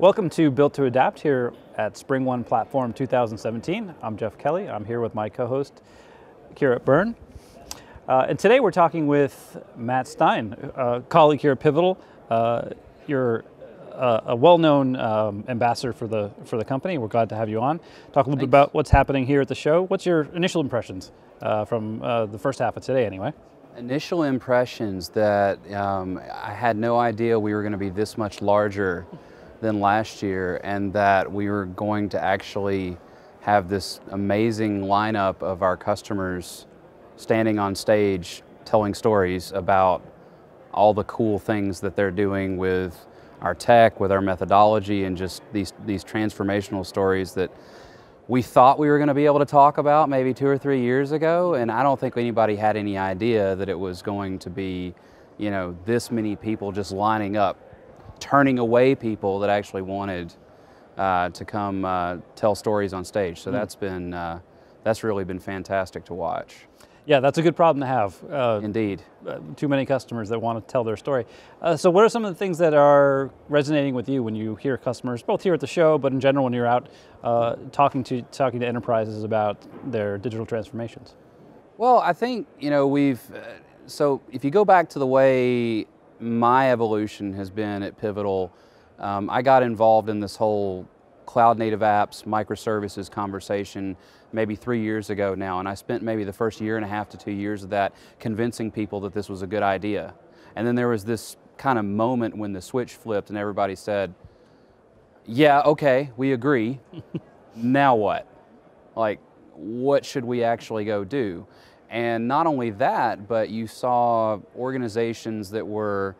Welcome to Built to Adapt here at SpringOne Platform 2017. I'm Jeff Kelly. I'm here with my co-host, Kira Byrne. And today we're talking with Matt Stein, a colleague here at Pivotal. You're a well-known ambassador for the company. We're glad to have you on. Talk a little bit about what's happening here at the show. What's your initial impressions from the first half of today anyway? Initial impressions that I had no idea we were going to be this much larger than last year, and that we were going to actually have this amazing lineup of our customers standing on stage telling stories about all the cool things that they're doing with our tech, with our methodology, and just these transformational stories that we thought we were going to be able to talk about maybe 2 or 3 years ago. And I don't think anybody had any idea that it was going to be, you know, this many people just lining up, turning away people that actually wanted to come tell stories on stage. So that's really been fantastic to watch. Yeah, that's a good problem to have. Indeed. Too many customers that want to tell their story. So what are some of the things that are resonating with you when you hear customers, both here at the show, but in general when you're out talking to enterprises about their digital transformations? Well, I think, you know, so if you go back to the way my evolution has been at Pivotal, I got involved in this whole cloud native apps, microservices conversation maybe 3 years ago now, and I spent maybe the first 1.5 to 2 years of that convincing people that this was a good idea. And then there was this kind of moment when the switch flipped and everybody said, yeah, okay, we agree. Now what? Like, what should we actually go do? And not only that, but you saw organizations that were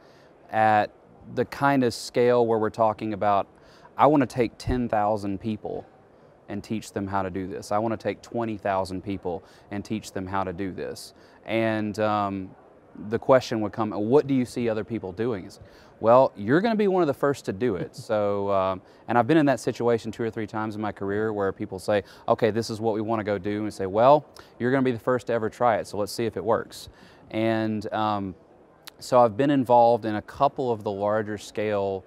at the kind of scale where we're talking about, I want to take 10,000 people and teach them how to do this. I want to take 20,000 people and teach them how to do this. And the question would come, what do you see other people doing? Well, you're going to be one of the first to do it. So, and I've been in that situation 2 or 3 times in my career where people say, okay, this is what we want to go do. And we say, well, you're going to be the first to ever try it, so let's see if it works. And so I've been involved in a couple of the larger scale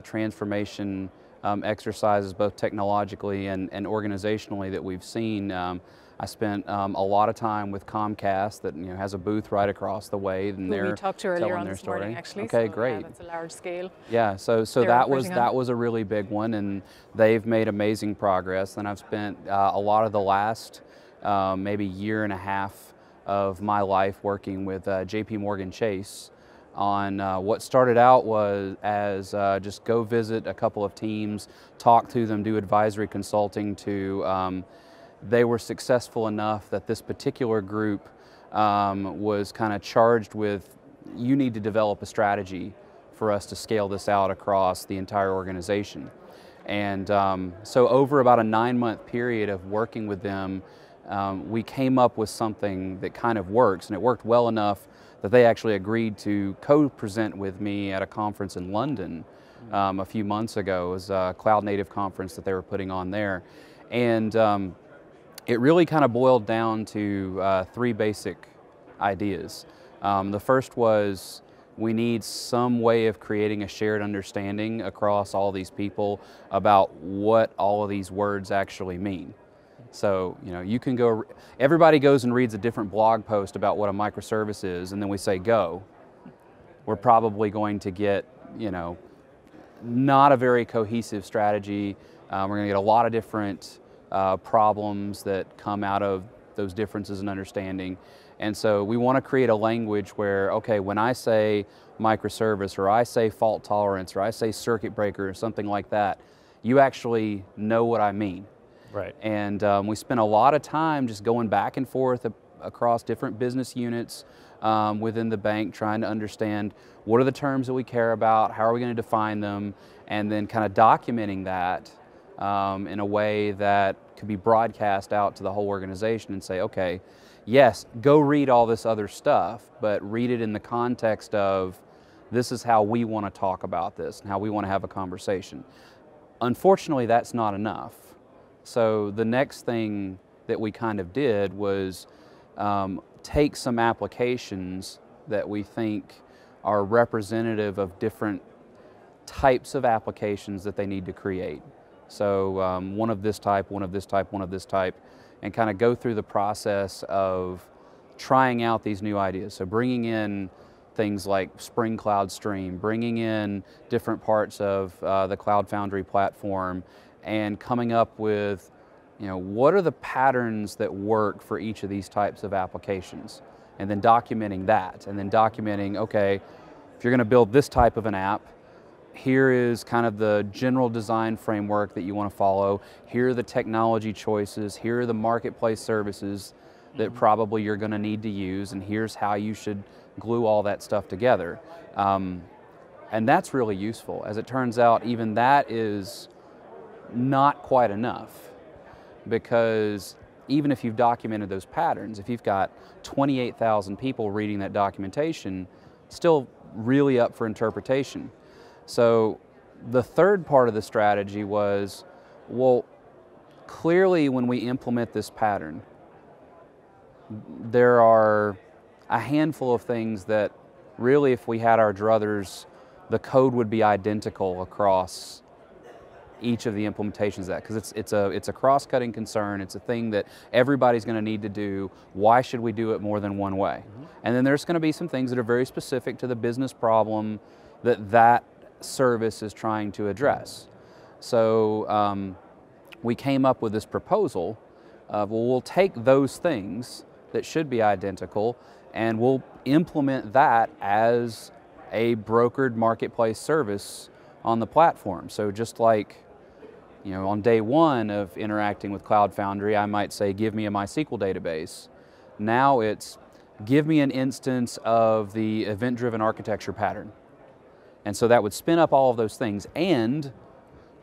transformation exercises, both technologically and organizationally, that we've seen. I spent a lot of time with Comcast, that has a booth right across the way, and they're we talked to earlier on this story. morning, actually. Okay, so, great. Yeah, that's a large scale. Yeah, so that was a really big one, and they've made amazing progress. And I've spent a lot of the last maybe 1.5 years of my life working with JP Morgan Chase on what started out was as just go visit a couple of teams, talk to them, do advisory consulting, to they were successful enough that this particular group was kind of charged with, you need to develop a strategy for us to scale this out across the entire organization. And so over about a 9-month period of working with them, we came up with something that kind of works, and it worked well enough that they actually agreed to co-present with me at a conference in London a few months ago. It was a cloud native conference that they were putting on there. And it really kind of boiled down to 3 basic ideas. The first was, we need some way of creating a shared understanding across all these people about what all of these words actually mean. So, you can go, everybody goes and reads a different blog post about what a microservice is, and then we say go. We're probably going to get, not a very cohesive strategy. We're going to get a lot of different problems that come out of those differences in understanding. And so we want to create a language where, okay, when I say microservice, or I say fault tolerance, or I say circuit breaker, or something like that, you actually know what I mean. Right. And we spent a lot of time just going back and forth across different business units within the bank, trying to understand what are the terms that we care about, how are we going to define them, and then kind of documenting that in a way that could be broadcast out to the whole organization and say, okay, yes, go read all this other stuff, but read it in the context of, this is how we want to talk about this and how we want to have a conversation. Unfortunately, that's not enough. So the next thing that we kind of did was take some applications that we think are representative of different types of applications that they need to create. So one of this type, one of this type, one of this type, and kind of go through the process of trying out these new ideas. So bringing in things like Spring Cloud Stream, bringing in different parts of the Cloud Foundry platform, and coming up with, what are the patterns that work for each of these types of applications, and then documenting that, and then documenting, okay, if you're going to build this type of an app, here is kind of the general design framework that you want to follow. Here are the technology choices. Here are the marketplace services that probably you're going to need to use, and here's how you should glue all that stuff together. And that's really useful. As it turns out, even that is not quite enough, because even if you've documented those patterns, if you've got 28,000 people reading that documentation, still really up for interpretation. So the third part of the strategy was, well, clearly when we implement this pattern, there are a handful of things that really, if we had our druthers, the code would be identical across each of the implementations of that, because it's a cross-cutting concern. It's a thing that everybody's going to need to do. Why should we do it more than one way? And then there's going to be some things that are very specific to the business problem that service is trying to address. So we came up with this proposal of, well, we'll take those things that should be identical and we'll implement that as a brokered marketplace service on the platform. So just like, on day one of interacting with Cloud Foundry, I might say, give me a MySQL database. Now it's, give me an instance of the event-driven architecture pattern. And so that would spin up all of those things and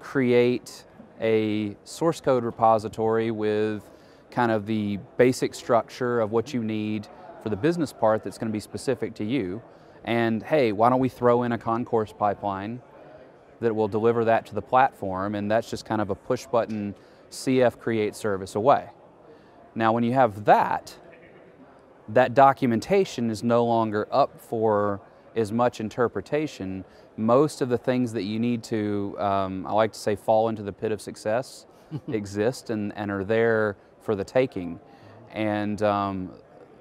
create a source code repository with kind of the basic structure of what you need for the business part that's going to be specific to you. And hey, why don't we throw in a concourse pipeline that will deliver that to the platform, and that's just kind of a push-button CF create service away. Now when you have that documentation is no longer up for as much interpretation. Most of the things that you need to, I like to say, fall into the pit of success exist and are there for the taking. And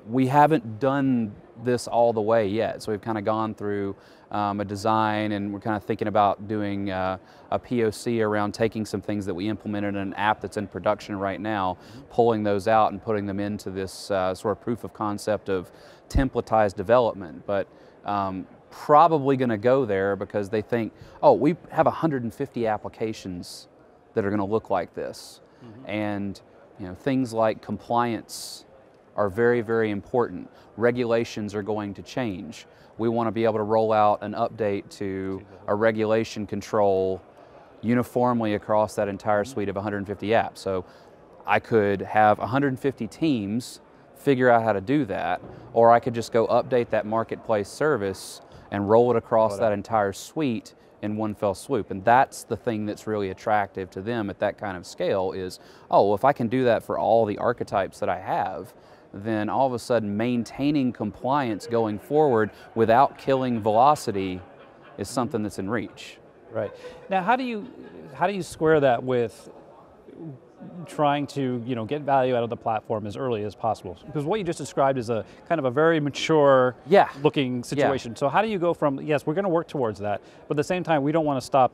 we haven't done this all the way yet. So we've kind of gone through a design, and we're kind of thinking about doing a POC around taking some things that we implemented in an app that's in production right now, pulling those out and putting them into this sort of proof of concept of templatized development. But probably going to go there because they think, oh, we have 150 applications that are going to look like this. And things like compliance are very, very important. Regulations are going to change. We want to be able to roll out an update to a regulation control uniformly across that entire suite of 150 apps. So I could have 150 teams figure out how to do that, or I could just go update that marketplace service and roll it across that entire suite in one fell swoop. And that's the thing that's really attractive to them at that kind of scale is, oh, well, if I can do that for all the archetypes that I have, then all of a sudden maintaining compliance going forward without killing velocity is something that's in reach. Right. Now, how do you square that with trying to get value out of the platform as early as possible? Because what you just described is a kind of a very mature looking situation. So how do you go from, yes, we're going to work towards that, but at the same time we don't want to stop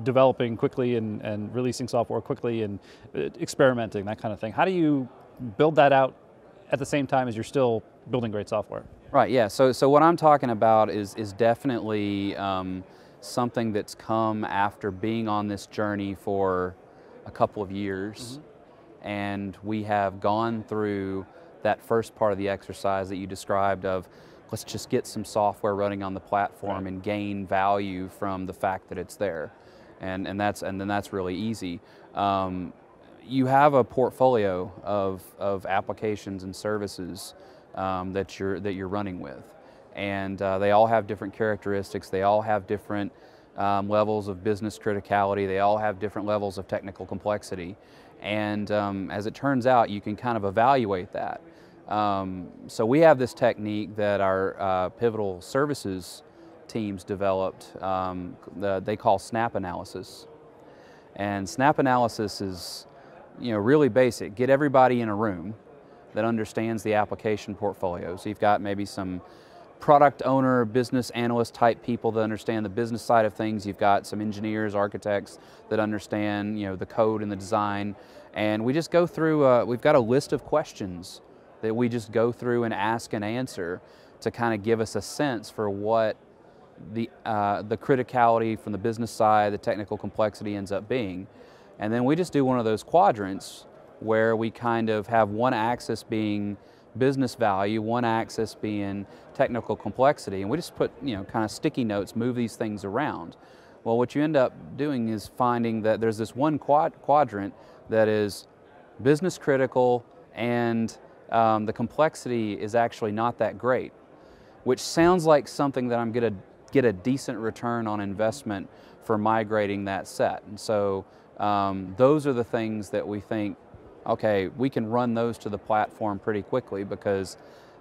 developing quickly and releasing software quickly and experimenting, that kind of thing. How do you build that out at the same time as you're still building great software? Right, yeah, so what I'm talking about is definitely something that's come after being on this journey for a couple of years, and we have gone through that first part of the exercise that you described of, let's just get some software running on the platform and gain value from the fact that it's there, and then that's really easy. You have a portfolio of applications and services that you're running with, and they all have different characteristics. They all have different levels of business criticality. They all have different levels of technical complexity, and as it turns out, you can kind of evaluate that. So we have this technique that our Pivotal Services teams developed they call snap analysis. And snap analysis is, really basic. Get everybody in a room that understands the application portfolio. So you've got maybe some product owner, business analyst type people that understand the business side of things. You've got some engineers, architects that understand, the code and the design. And we just go through, we've got a list of questions that we just go through and ask and answer to kind of give us a sense for what the criticality from the business side, the technical complexity ends up being. And then we just do one of those quadrants where we kind of have one axis being business value, one axis being technical complexity, and we just put, kind of sticky notes, move these things around. Well, what you end up doing is finding that there's this one quadrant that is business critical, and the complexity is actually not that great, which sounds like something that I'm going to get a decent return on investment for migrating that set. And so those are the things that we think, okay, we can run those to the platform pretty quickly because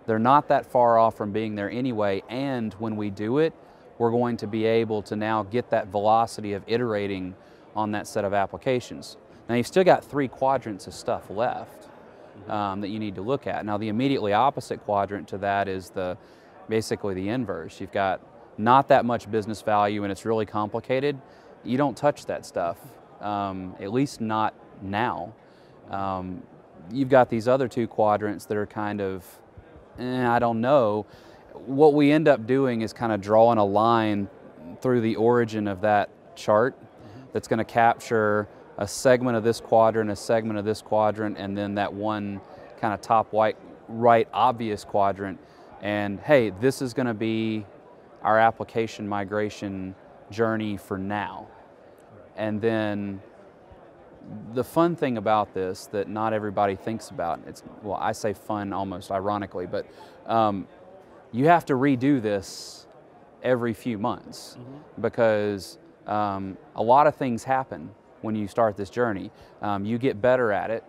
they're not that far off from being there anyway, and when we do it, we're going to be able to now get that velocity of iterating on that set of applications. Now you've still got 3 quadrants of stuff left that you need to look at. Now the immediately opposite quadrant to that is basically the inverse. You've got not that much business value and it's really complicated. You don't touch that stuff, at least not now. You've got these other 2 quadrants that are kind of, I don't know. What we end up doing is kind of drawing a line through the origin of that chart that's going to capture a segment of this quadrant, a segment of this quadrant, and then that one kind of top right obvious quadrant. And hey, this is going to be our application migration journey for now. And then the fun thing about this that not everybody thinks about, well, I say fun almost ironically, but you have to redo this every few months because a lot of things happen when you start this journey. You get better at it.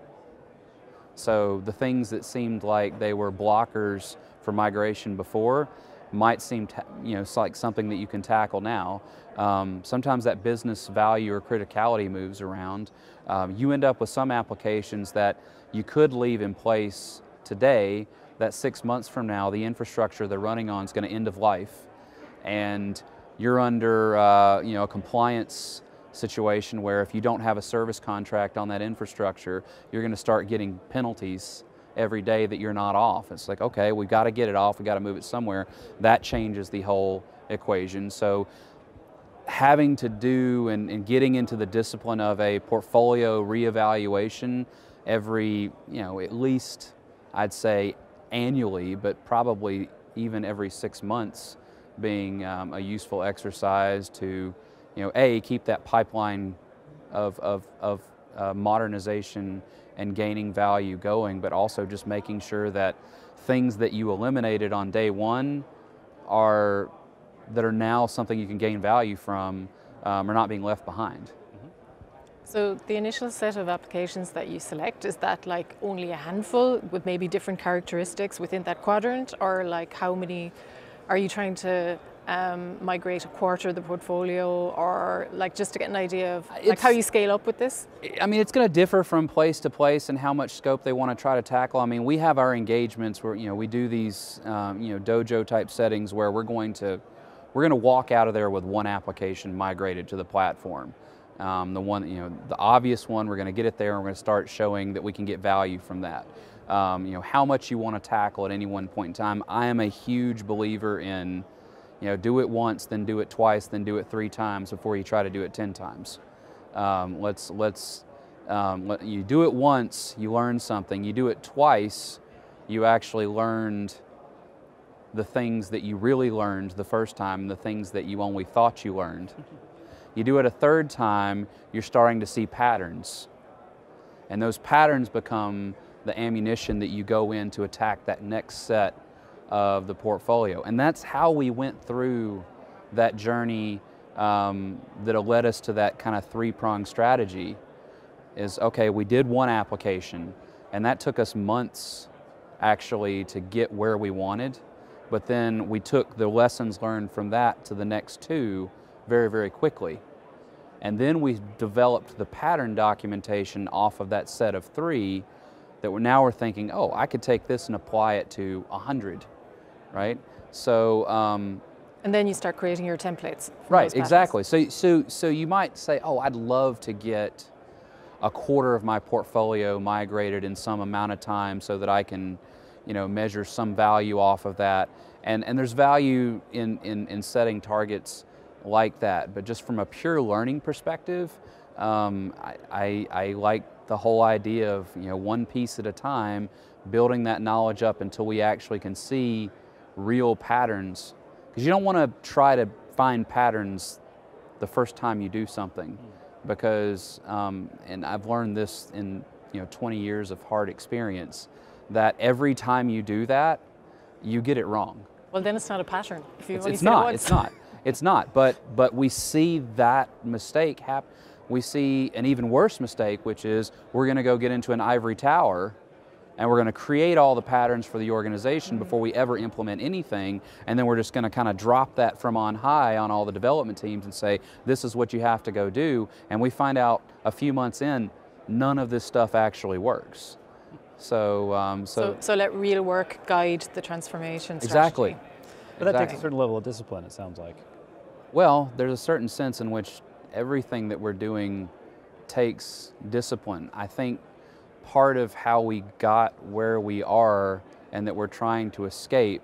So the things that seemed like they were blockers for migration before might seem like something that you can tackle now. Sometimes that business value or criticality moves around. You end up with some applications that you could leave in place today that 6 months from now the infrastructure they're running on is going to end of life, and you're under a compliance situation where if you don't have a service contract on that infrastructure, you're going to start getting penalties every day that you're not off. It's like, okay, we've got to get it off, we've got to move it somewhere. That changes the whole equation. So having to do and getting into the discipline of a portfolio reevaluation every, at least I'd say annually, but probably even every 6 months being a useful exercise to, keep that pipeline of modernization and gaining value going, but also just making sure that things that you eliminated on day one that are now something you can gain value from are not being left behind. So the initial set of applications that you select, is that like only a handful with maybe different characteristics within that quadrant, or like how many are you trying to migrate a quarter of the portfolio, or like just to get an idea of like how you scale up with this? I mean, it's going to differ from place to place and how much scope they want to try to tackle. I mean, we have our engagements where we do these dojo type settings where we're going to walk out of there with one application migrated to the platform. The one, the obvious one, we're going to get it there and we're going to start showing that we can get value from that. How much you want to tackle at any one point in time. I am a huge believer in, do it once, then do it twice, then do it 3 times before you try to do it 10 times. You do it once, you learn something. You do it twice, you actually learned the things that you really learned the first time and the things that you only thought you learned. You do it a 3rd time, you're starting to see patterns. And those patterns become the ammunition that you go in to attack that next set of the portfolio. And that's how we went through that journey that led us to that kind of 3-pronged strategy. Is, okay, we did one application, and that took us months actually to get where we wanted. but then we took the lessons learned from that to the next two very, very quickly. And then we developed the pattern documentation off of that set of three that we're thinking, oh, I could take this and apply it to 100, right? So, and then you start creating your templates. Right, exactly. So you might say, oh, I'd love to get a quarter of my portfolio migrated in some amount of time so that I can, measure some value off of that. And there's value in setting targets like that. But just from a pure learning perspective, I like the whole idea of, one piece at a time, building that knowledge up until we actually can see real patterns. Because you don't want to try to find patterns the first time you do something, because, and I've learned this in 20 years of hard experience, that every time you do that, you get it wrong. Well, then it's not a pattern. If you It's not. But we see that mistake happen. We see an even worse mistake, which is we're going to go get into an ivory tower and we're going to create all the patterns for the organization before we ever implement anything, and then we're just going to kind of drop that from on high on all the development teams and say, this is what you have to go do, and we find out a few months in, none of this stuff actually works. So let real work guide the transformation strategy. Exactly. But that takes a certain level of discipline, it sounds like. Well, there's a certain sense in which everything that we're doing takes discipline. I think part of how we got where we are and that we're trying to escape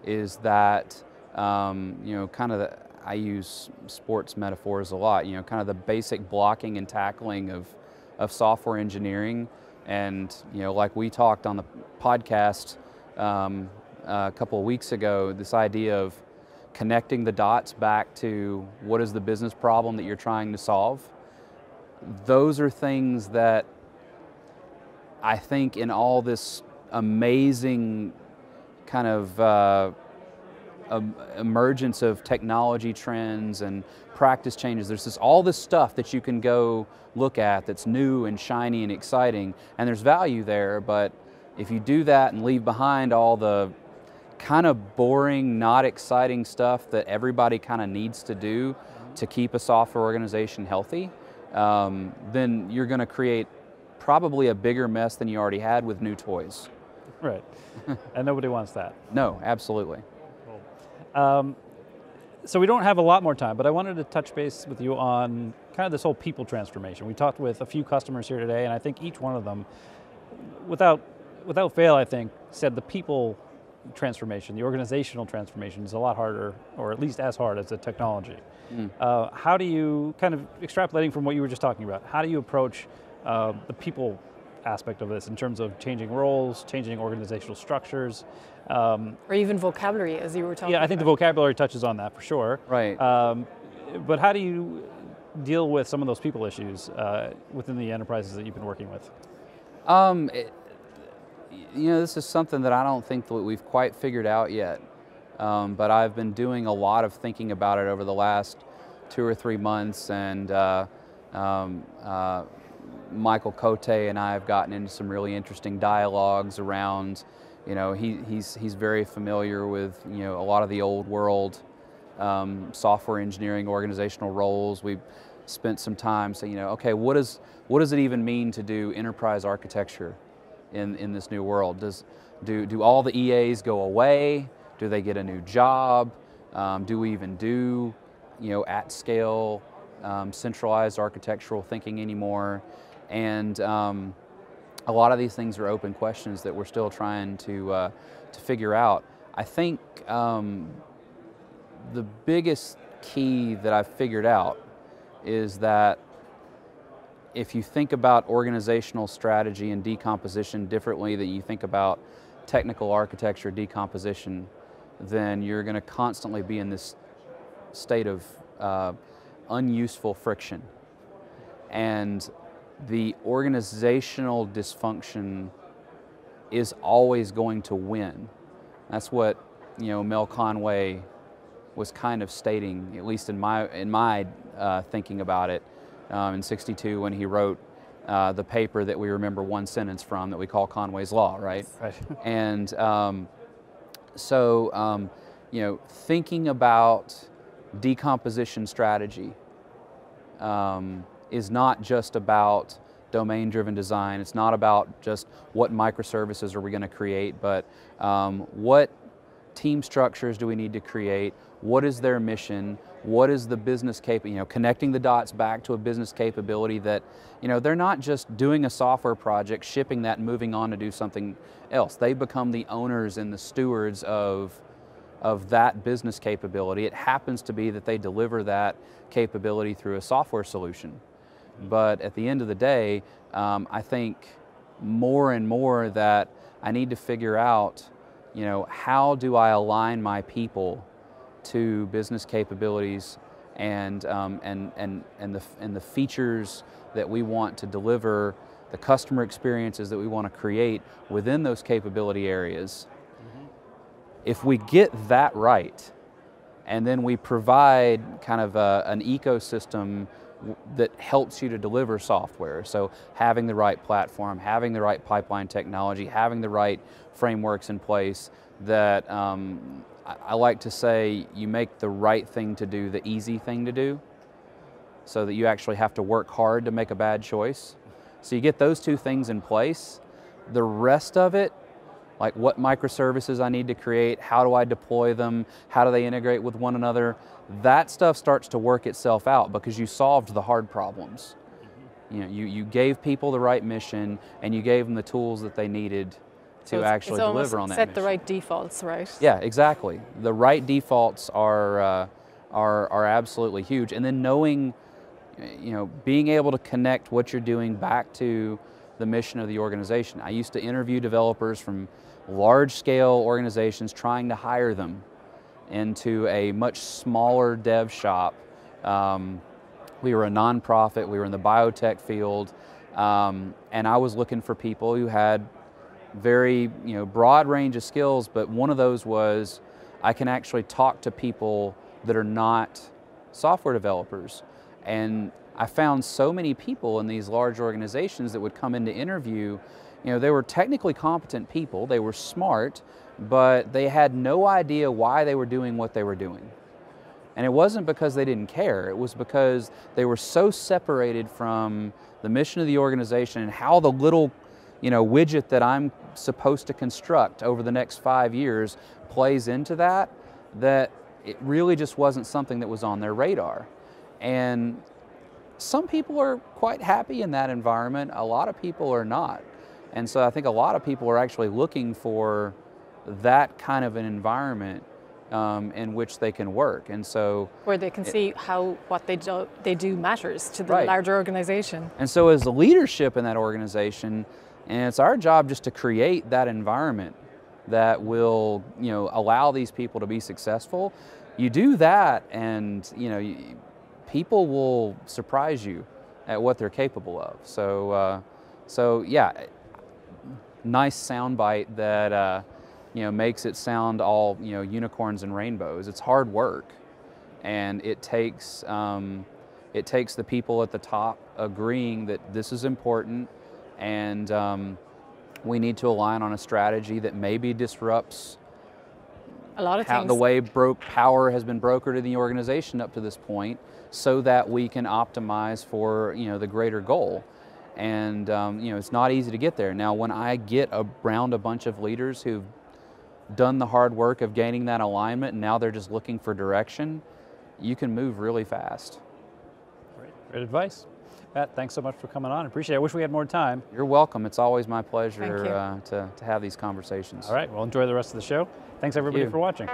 is that, I use sports metaphors a lot, kind of the basic blocking and tackling of software engineering. And, like we talked on the podcast a couple of weeks ago, this idea of connecting the dots back to what is the business problem that you're trying to solve. Those are things that I think in all this amazing kind of emergence of technology trends and practice changes, there's all this stuff that you can go look at that's new and shiny and exciting, and there's value there. But if you do that and leave behind all the kind of boring, not exciting stuff that everybody kind of needs to do to keep a software organization healthy, then you're going to create probably a bigger mess than you already had with new toys. Right, and nobody wants that. No, absolutely. Cool. So we don't have a lot more time, but I wanted to touch base with you on kind of this whole people transformation. We talked with a few customers here today, and I think each one of them, without fail, I think, said the people transformation, the organizational transformation is a lot harder, or at least as hard as the technology. How do you, kind of extrapolating from what you were just talking about, how do you approach the people aspect of this in terms of changing roles, changing organizational structures? Or even vocabulary, as you were talking about. Yeah, I think the vocabulary touches on that for sure. Right. But how do you deal with some of those people issues within the enterprises that you've been working with? This is something that I don't think that we've quite figured out yet. But I've been doing a lot of thinking about it over the last 2 or 3 months, and Michael Cote and I have gotten into some really interesting dialogues around, he's very familiar with, a lot of the old world software engineering organizational roles. We've spent some time saying, okay, what does it even mean to do enterprise architecture in this new world? Do all the EAs go away? Do they get a new job? Do we even do, at scale centralized architectural thinking anymore? And a lot of these things are open questions that we're still trying to figure out. I think the biggest key that I've figured out is that if you think about organizational strategy and decomposition differently than you think about technical architecture decomposition, then you're going to constantly be in this state of unuseful friction. And the organizational dysfunction is always going to win. That's what Mel Conway was kind of stating, at least in my thinking about it, in '62 when he wrote the paper that we remember one sentence from that we call Conway's Law, right? Right. And So, thinking about decomposition strategy is not just about domain-driven design. It's not about just what microservices are we going to create, but what team structures do we need to create? What is their mission? What is the business connecting the dots back to a business capability that, they're not just doing a software project, shipping that and moving on to do something else. They become the owners and the stewards of that business capability. It happens to be that they deliver that capability through a software solution. But at the end of the day, I think more and more that I need to figure out, how do I align my people to business capabilities and the features that we want to deliver, the customer experiences that we want to create within those capability areas. If we get that right, and then we provide kind of an ecosystem that helps you to deliver software, so having the right platform, having the right pipeline technology, having the right frameworks in place, that I like to say you make the right thing to do the easy thing to do, so that you actually have to work hard to make a bad choice. So you get those two things in place, the rest of it, like what microservices I need to create, how do I deploy them, how do they integrate with one another, that stuff starts to work itself out because you solved the hard problems. You gave people the right mission and you gave them the tools that they needed to actually deliver on that mission. Set the right defaults, right? Yeah, exactly. The right defaults are absolutely huge. And then knowing, being able to connect what you're doing back to the mission of the organization. I used to interview developers from large-scale organizations trying to hire them into a much smaller dev shop. We were a nonprofit, we were in the biotech field, and I was looking for people who had very broad range of skills, but one of those was I can actually talk to people that are not software developers. And I found so many people in these large organizations that would come in to interview, they were technically competent people, they were smart, but they had no idea why they were doing what they were doing. And it wasn't because they didn't care, it was because they were so separated from the mission of the organization and how the little widget that I'm supposed to construct over the next 5 years plays into that, that it really just wasn't something that was on their radar. And some people are quite happy in that environment, a lot of people are not. And so I think a lot of people are actually looking for that kind of an environment in which they can work. And so where they can see how what they do matters to the larger organization. And so as the leadership in that organization, and it's our job just to create that environment that will allow these people to be successful. You do that and people will surprise you at what they're capable of. So yeah, nice soundbite that makes it sound all unicorns and rainbows. It's hard work, and it takes the people at the top agreeing that this is important, and we need to align on a strategy that maybe disrupts a lot of things. The way power has been brokered in the organization up to this point, so that we can optimize for the greater goal. And it's not easy to get there. Now, when I get around a bunch of leaders who've done the hard work of gaining that alignment, and now they're just looking for direction, you can move really fast. Great advice. Matt, thanks so much for coming on. I appreciate it. I wish we had more time. You're welcome. It's always my pleasure to have these conversations. All right, well, enjoy the rest of the show. Thanks everybody for watching.